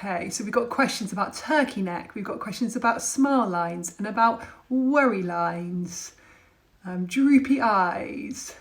Okay, so we've got questions about turkey neck, we've got questions about smile lines and about worry lines, droopy eyes.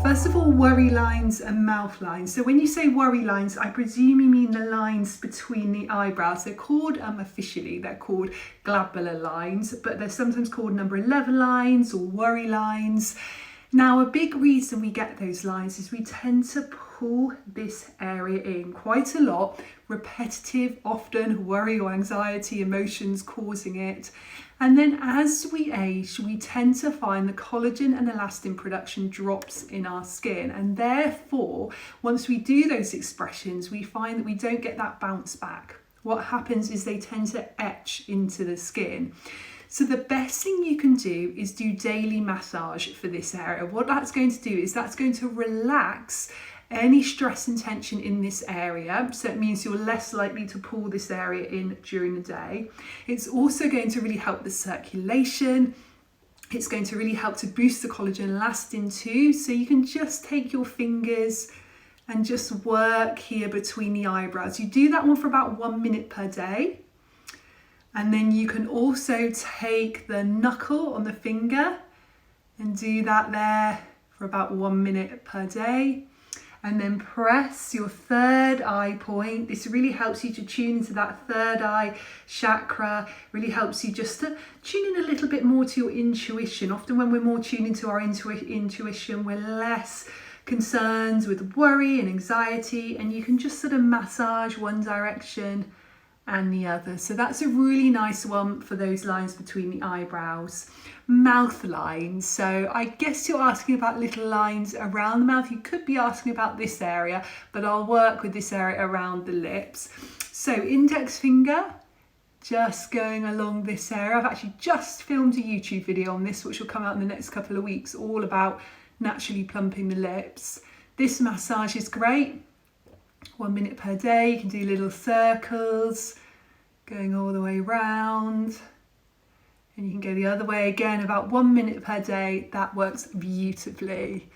First of all, worry lines and mouth lines. So when you say worry lines, I presume you mean the lines between the eyebrows. They're called, officially, they're called glabellar lines, but they're sometimes called number 11 lines or worry lines. Now, a big reason we get those lines is we tend to pull this area in quite a lot, repetitive, often worry or anxiety, emotions causing it. And then as we age, we tend to find the collagen and elastin production drops in our skin. And therefore, once we do those expressions, we find that we don't get that bounce back. What happens is they tend to etch into the skin. So the best thing you can do is do daily massage for this area. What that's going to do is that's going to relax any stress and tension in this area. So it means you're less likely to pull this area in during the day. It's also going to really help the circulation. It's going to really help to boost the collagen and elastin too. So you can just take your fingers and just work here between the eyebrows. You do that one for about 1 minute per day. And then you can also take the knuckle on the finger and do that there for about 1 minute per day. And then press your third eye point. This really helps you to tune into that third eye chakra, really helps you just to tune in a little bit more to your intuition. Often when we're more tuned into our intuition, we're less concerned with worry and anxiety, and you can just sort of massage one direction and the other. So that's a really nice one for those lines between the eyebrows. Mouth lines. So I guess you're asking about little lines around the mouth. You could be asking about this area, but I'll work with this area around the lips. So index finger, just going along this area. I've actually just filmed a YouTube video on this, which will come out in the next couple of weeks, all about naturally plumping the lips. This massage is great. 1 minute per day. You can do little circles going all the way round, and you can go the other way again, about 1 minute per day. That works beautifully.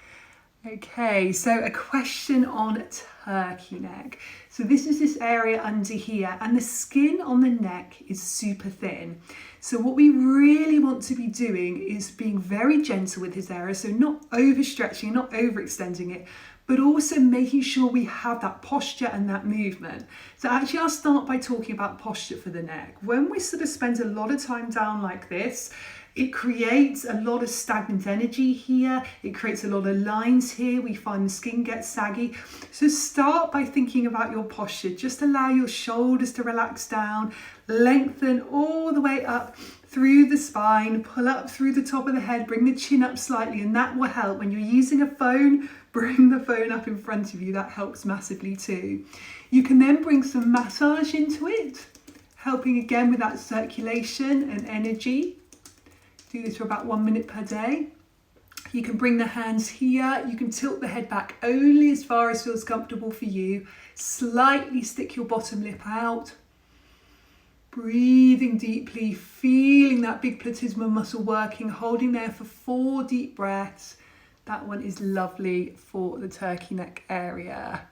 Okay, so a question on turkey neck. So this is this area under here, and the skin on the neck is super thin. So what we really want to be doing is being very gentle with this area, so not overstretching, not overextending it, but also making sure we have that posture and that movement. So actually I'll start by talking about posture for the neck. When we sort of spend a lot of time down like this, it creates a lot of stagnant energy here. It creates a lot of lines here. We find the skin gets saggy. So start by thinking about your posture. Just allow your shoulders to relax down, lengthen all the way up through the spine, pull up through the top of the head, bring the chin up slightly, and that will help. When you're using a phone, bring the phone up in front of you. That helps massively too. You can then bring some massage into it, helping again with that circulation and energy. Do this for about 1 minute per day. You can bring the hands here. You can tilt the head back only as far as feels comfortable for you. Slightly stick your bottom lip out. Breathing deeply, feeling that big platysma muscle working, holding there for 4 deep breaths. That one is lovely for the turkey neck area.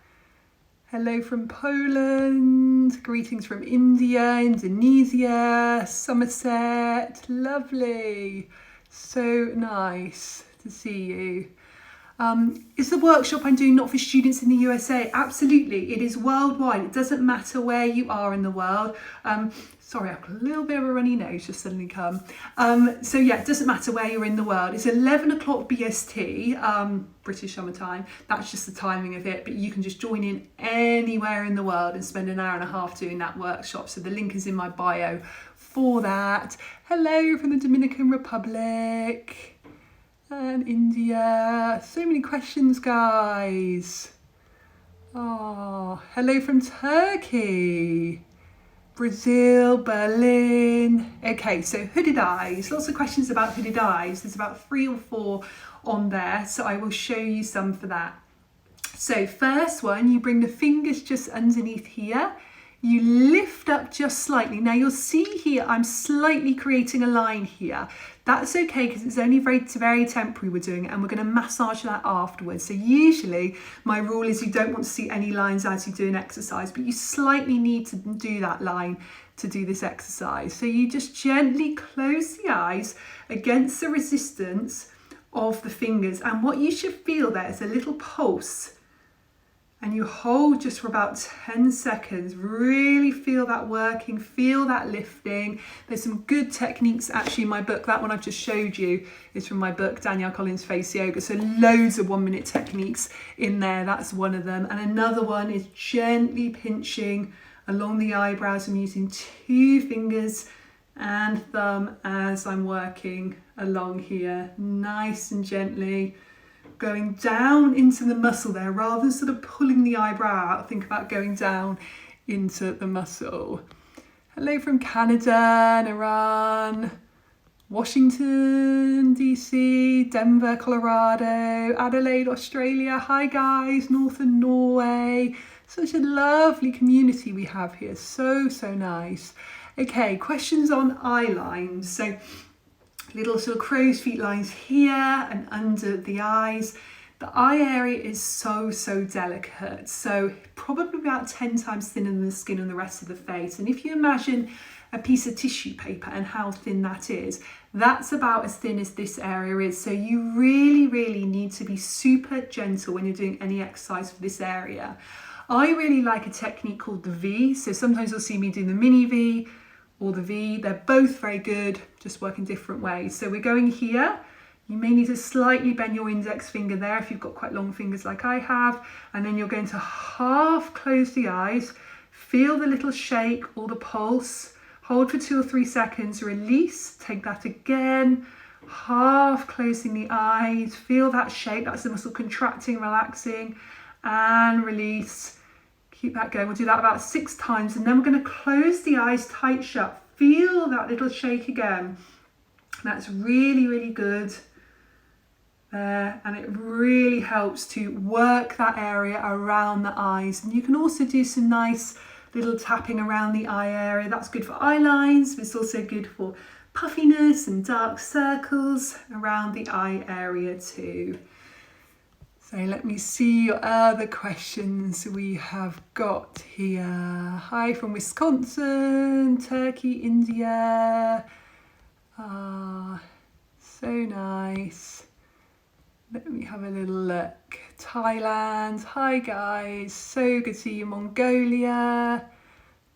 Hello from Poland, greetings from India, Indonesia, Somerset, lovely, so nice to see you. Is the workshop I'm doing not for students in the USA? Absolutely, it is worldwide. It doesn't matter where you are in the world. Sorry, I've got a little bit of a runny nose just suddenly come. So yeah, it doesn't matter where you're in the world. It's 11 o'clock BST, British summer time. That's just the timing of it, but you can just join in anywhere in the world and spend an hour and a half doing that workshop. So the link is in my bio for that. Hello from the Dominican Republic. And India. So many questions, guys. Oh, hello from Turkey. Brazil, Berlin. Okay, so hooded eyes. Lots of questions about hooded eyes. There's about 3 or 4 on there, so I will show you some for that. So first one, you bring the fingers just underneath here. You lift up just slightly. Now you'll see here, I'm slightly creating a line here. That's okay because it's only very temporary we're doing it, and we're going to massage that afterwards. So usually my rule is you don't want to see any lines as you do an exercise, but you slightly need to do that line to do this exercise. So you just gently close the eyes against the resistance of the fingers, and what you should feel there is a little pulse, and you hold just for about 10 seconds. Really feel that working, feel that lifting. There's some good techniques actually in my book. That one I've just showed you is from my book, Danielle Collins Face Yoga. So loads of 1 minute techniques in there. That's one of them. And another one is gently pinching along the eyebrows. I'm using 2 fingers and thumb as I'm working along here, nice and gently, going down into the muscle there rather than sort of pulling the eyebrow out. Think about going down into the muscle. Hello from Canada, Iran, Washington DC, Denver, Colorado, Adelaide, Australia. Hi guys, Northern Norway. Such a lovely community we have here. So nice. Okay, questions on eye lines. So little sort of crow's feet lines here and under the eyes. The eye area is so delicate. So probably about 10 times thinner than the skin and the rest of the face. And if you imagine a piece of tissue paper and how thin that is, that's about as thin as this area is. So you really need to be super gentle when you're doing any exercise for this area. I really like a technique called the V. So sometimes you'll see me do the mini V or the V. They're both very good, just work in different ways. So we're going here. You may need to slightly bend your index finger there if you've got quite long fingers like I have. And then you're going to half close the eyes, feel the little shake or the pulse, hold for 2 or 3 seconds, release, take that again, half closing the eyes, feel that shake, that's the muscle contracting, relaxing, and release. Keep that going. We'll do that about 6 times, and then we're going to close the eyes tight shut. Feel that little shake again. That's really good there, and it really helps to work that area around the eyes. And you can also do some nice little tapping around the eye area. That's good for eye lines, but it's also good for puffiness and dark circles around the eye area too. So let me see your other questions we have got here. Hi from Wisconsin, Turkey, India. So nice. Let me have a little look. Thailand. Hi guys. So good to see you. Mongolia.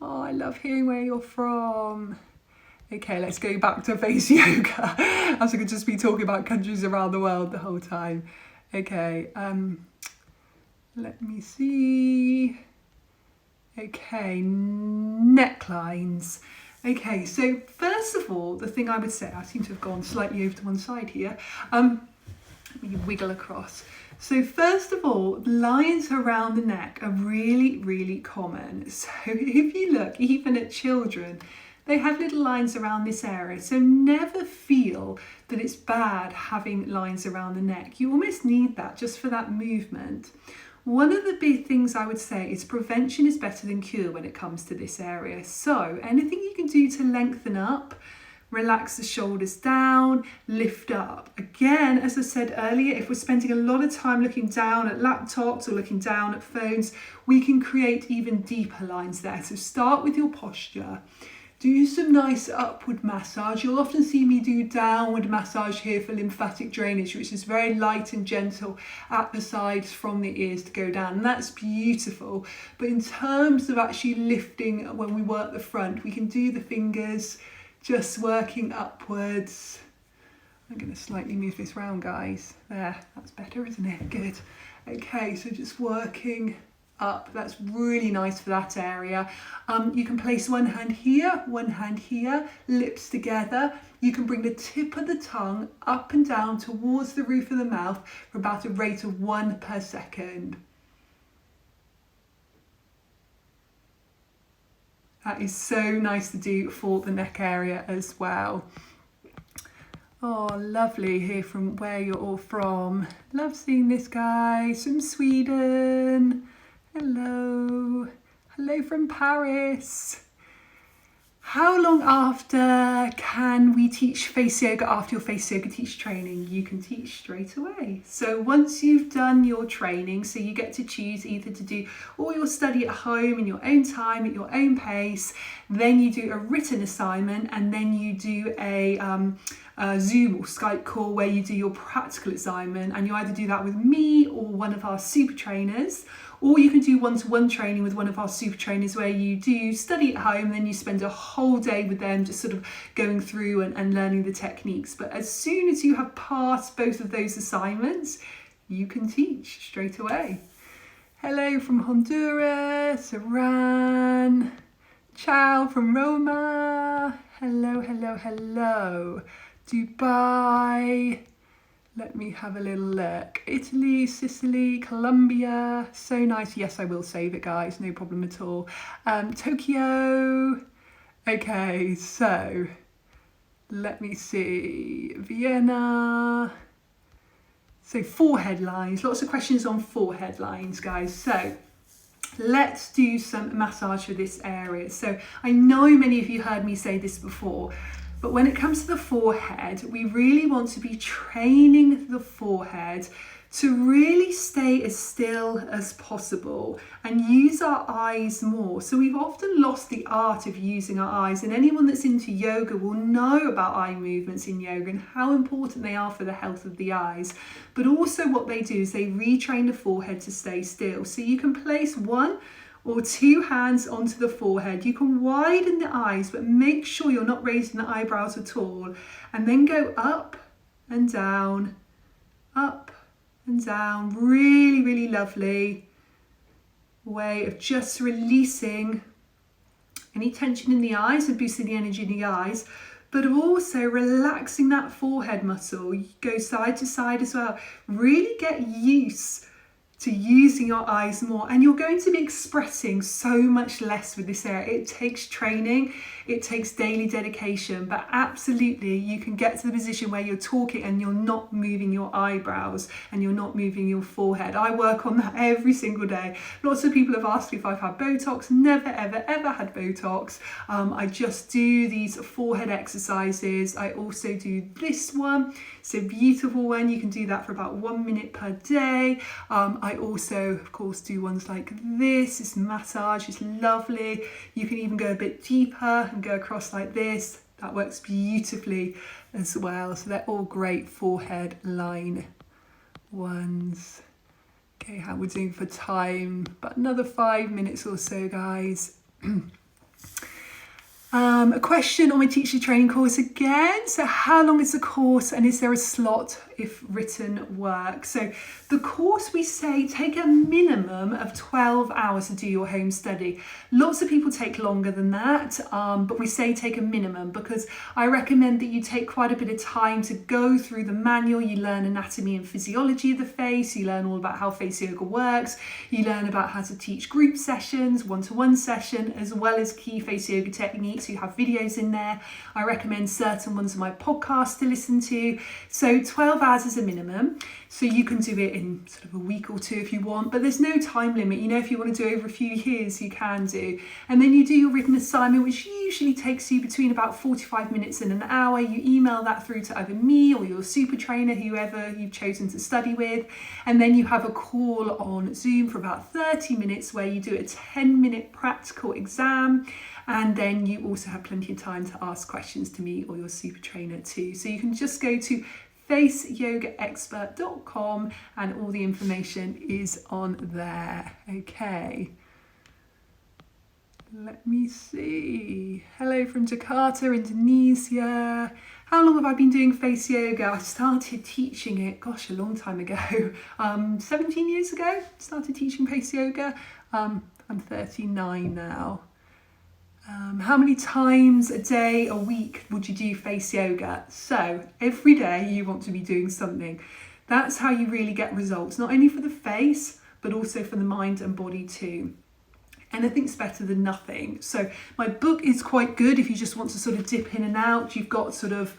Oh, I love hearing where you're from. Okay, let's go back to face yoga. As I could just be talking about countries around the world the whole time. Okay, let me see. Okay, necklines. Okay, so first of all, the thing I would say, I seem to have gone slightly over to one side here. Let me wiggle across. So first of all, lines around the neck are really common. So if you look even at children, they have little lines around this area. So never feel that it's bad having lines around the neck. You almost need that just for that movement. One of the big things I would say is prevention is better than cure when it comes to this area. So anything you can do to lengthen up, relax the shoulders down, lift up. Again, as I said earlier, if we're spending a lot of time looking down at laptops or looking down at phones, we can create even deeper lines there. So start with your posture. Do some nice upward massage. You'll often see me do downward massage here for lymphatic drainage, which is very light and gentle at the sides from the ears to go down. And that's beautiful. But in terms of actually lifting when we work the front, we can do the fingers just working upwards. I'm going to slightly move this round, guys. There, that's better, isn't it? Good. Okay, so just working up. That's really nice for that area. You can place one hand here, lips together. You can bring the tip of the tongue up and down towards the roof of the mouth for about a rate of 1 per second. That is so nice to do for the neck area as well. Oh, lovely here from where you're all from. Love seeing this guy from Sweden. Hello. Hello from Paris. How long after can we teach face yoga after your face yoga teacher training? You can teach straight away. So once you've done your training, so you get to choose either to do all your study at home in your own time, at your own pace, then you do a written assignment, and then you do a Zoom or Skype call where you do your practical assignment, and you either do that with me or one of our super trainers, or you can do one-to-one training with one of our super trainers where you do study at home, then you spend a whole day with them just sort of going through and learning the techniques. But as soon as you have passed both of those assignments, you can teach straight away. Hello from Honduras, Iran, ciao from Roma, hello, hello, hello, Dubai. Let me have a little look. Italy, Sicily, Colombia. So nice. Yes, I will save it, guys. No problem at all. Tokyo. Okay, so let me see. Vienna. So forehead lines. Lots of questions on forehead lines, guys. So let's do some massage for this area. So I know many of you heard me say this before, but when it comes to the forehead, we really want to be training the forehead to really stay as still as possible and use our eyes more. So we've often lost the art of using our eyes, and anyone that's into yoga will know about eye movements in yoga and how important they are for the health of the eyes. But also what they do is they retrain the forehead to stay still. So you can place one or two hands onto the forehead. You can widen the eyes, but make sure you're not raising the eyebrows at all. And then go up and down, up and down. Really, really lovely way of just releasing any tension in the eyes and boosting the energy in the eyes, but also relaxing that forehead muscle. You go side to side as well. Really get used to using your eyes more, and you're going to be expressing so much less with this area. It takes training, it takes daily dedication, but absolutely you can get to the position where you're talking and you're not moving your eyebrows and you're not moving your forehead. I work on that every single day. Lots of people have asked if I've had Botox. Never, ever, ever had Botox. I just do these forehead exercises. I also do this one. It's a beautiful one. You can do that for about 1 minute per day. I also, of course, do ones like this. This massage is lovely. You can even go a bit deeper and go across like this. That works beautifully as well. So they're all great forehead line ones. Okay, how we're doing for time? About another 5 minutes or so, guys. A question on my teacher training course again. So how long is the course, and is there a slot if written work? So the course, we say take a minimum of 12 hours to do your home study. Lots of people take longer than that, but we say take a minimum because I recommend that you take quite a bit of time to go through the manual. You learn anatomy and physiology of the face, you learn all about how face yoga works, you learn about how to teach group sessions, one-to-one session, as well as key face yoga techniques. You have videos in there. I recommend certain ones of my podcasts to listen to. So 12 hours is a minimum. So you can do it in sort of a week or two if you want, but there's no time limit. You know, if you want to do over a few years, you can do. And then you do your written assignment, which usually takes you between about 45 minutes and an hour. You email that through to either me or your super trainer, whoever you've chosen to study with. And then you have a call on Zoom for about 30 minutes where you do a 10-minute practical exam. And then you also have plenty of time to ask questions to me or your super trainer too. So you can just go to faceyogaexpert.com and all the information is on there. Okay. Let me see. Hello from Jakarta, Indonesia. How long have I been doing face yoga? I started teaching it, gosh, a long time ago. 17 years ago, started teaching face yoga. I'm 39 now. How many times a day, a week would you do face yoga? So every day you want to be doing something. That's how you really get results, not only for the face, but also for the mind and body too. Anything's better than nothing. So my book is quite good if you just want to sort of dip in and out. You've got sort of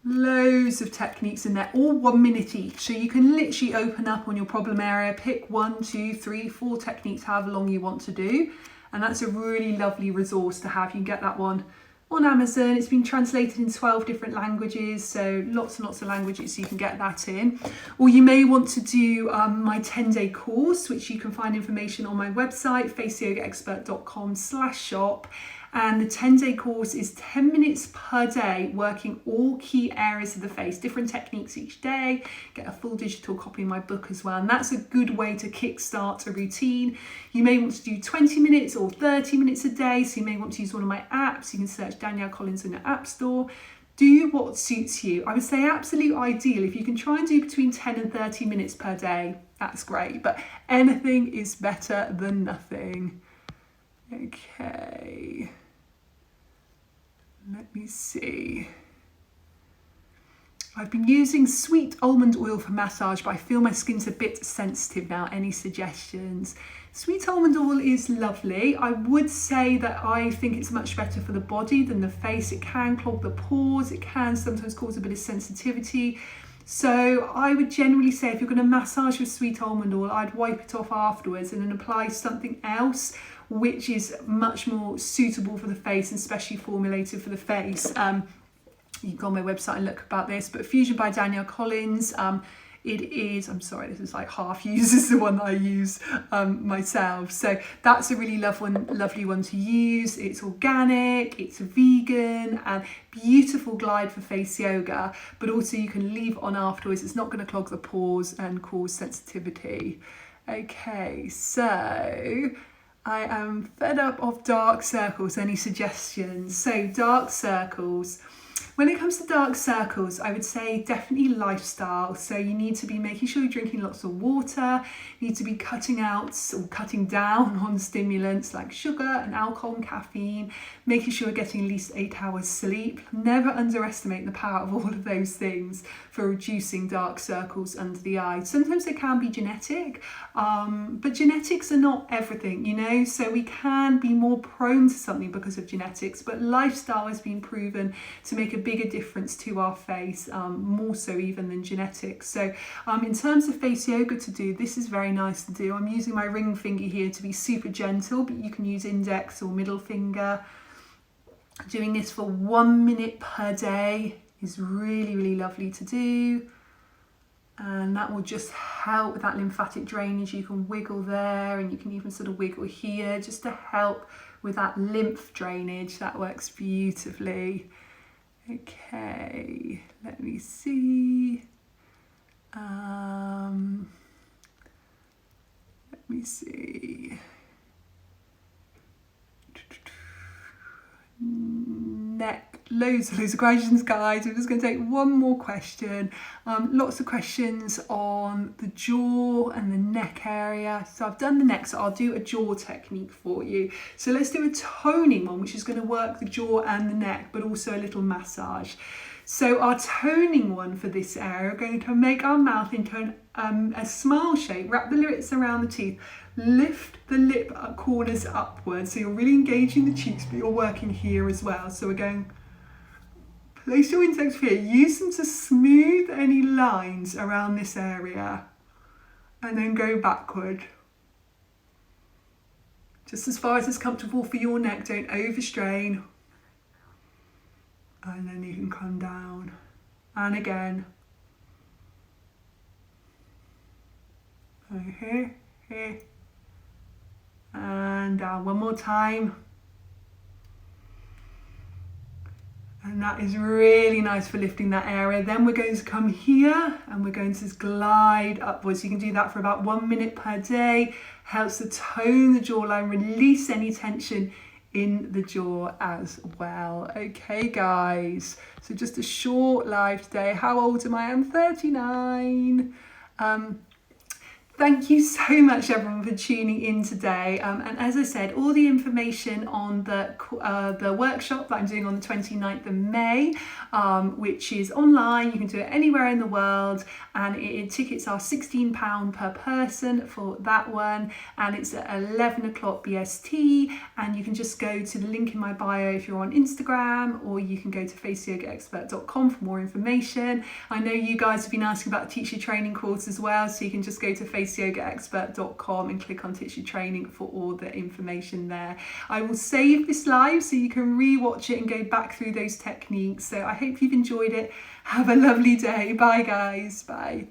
loads of techniques in there, all 1 minute each. So you can literally open up on your problem area, pick 1, 2, 3, 4 techniques, however long you want to do. And that's a really lovely resource to have. You can get that one on Amazon. It's been translated in 12 different languages, so lots and lots of languages, so you can get that in. Or you may want to do my 10-day course, which you can find information on my website, faceyogaexpert.com/shop. And the 10-day course is 10 minutes per day, working all key areas of the face, different techniques each day. Get a full digital copy of my book as well. And that's a good way to kickstart a routine. You may want to do 20 minutes or 30 minutes a day. So you may want to use one of my apps. You can search Danielle Collins in the App Store. Do what suits you. I would say absolute ideal. If you can try and do between 10 and 30 minutes per day, that's great. But anything is better than nothing. Okay, let me see. I've been using sweet almond oil for massage, but I feel my skin's a bit sensitive now. Any suggestions? Sweet almond oil is lovely. I would say that I think it's much better for the body than the face. It can clog the pores. It can sometimes cause a bit of sensitivity. So I would generally say if you're going to massage with sweet almond oil, I'd wipe it off afterwards and then apply something else which is much more suitable for the face and specially formulated for the face. You can go on my website and look about this, but Fusion by Danielle Collins, it is, I'm sorry, this is like half used, this is the one that I use myself. So that's a really lovely one to use. It's organic, it's vegan, and beautiful glide for face yoga, but also you can leave on afterwards. It's not going to clog the pores and cause sensitivity. Okay, so I am fed up of dark circles. Any suggestions? So dark circles. When it comes to dark circles, I would say definitely lifestyle. So you need to be making sure you're drinking lots of water. You need to be cutting out or cutting down on stimulants like sugar and alcohol and caffeine. Making sure you're getting at least 8 hours sleep. Never underestimate the power of all of those things for reducing dark circles under the eye. Sometimes they can be genetic, but genetics are not everything, you know, so we can be more prone to something because of genetics, but lifestyle has been proven to make a bigger difference to our face, more so even than genetics. So in terms of face yoga to do, this is very nice to do. I'm using my ring finger here to be super gentle, but you can use index or middle finger. Doing this for 1 minute per day is really lovely to do, and that will just help with that lymphatic drainage. You can wiggle there, and you can even sort of wiggle here just to help with that lymph drainage. That works beautifully. Okay, let me see. Let me see. Neck, loads of questions, guys. I'm just going to take one more question. Lots of questions on the jaw and the neck area. So I've done the neck, so I'll do a jaw technique for you. So let's do a toning one, which is going to work the jaw and the neck, but also a little massage. So our toning one for this area, we're going to make our mouth into a smile shape, wrap the lips around the teeth, lift the lip corners upwards. So you're really engaging the cheeks, but you're working here as well. So we're going, place your index here, use them to smooth any lines around this area, and then go backward. Just as far as is comfortable for your neck, don't overstrain. And then you can come down, and again. And here, here, and down. One more time. And that is really nice for lifting that area. Then we're going to come here and we're going to glide upwards. You can do that for about 1 minute per day. Helps to tone the jawline, release any tension in the jaw as well. Okay, guys, so just a short live today. How old am I? I'm 39. Thank you so much, everyone, for tuning in today. And as I said, all the information on the workshop that I'm doing on the 29th of May, which is online. You can do it anywhere in the world, and tickets are £16 per person for that one, and it's at 11 o'clock BST. And you can just go to the link in my bio if you're on Instagram, or you can go to faceyogaexpert.com for more information. I know you guys have been asking about the teacher training course as well, so you can just go to faceyogaexpert.com and click on tissue training for all the information there. I will save this live so you can re-watch it and go back through those techniques. So I hope you've enjoyed it. Have a lovely day. Bye guys. Bye.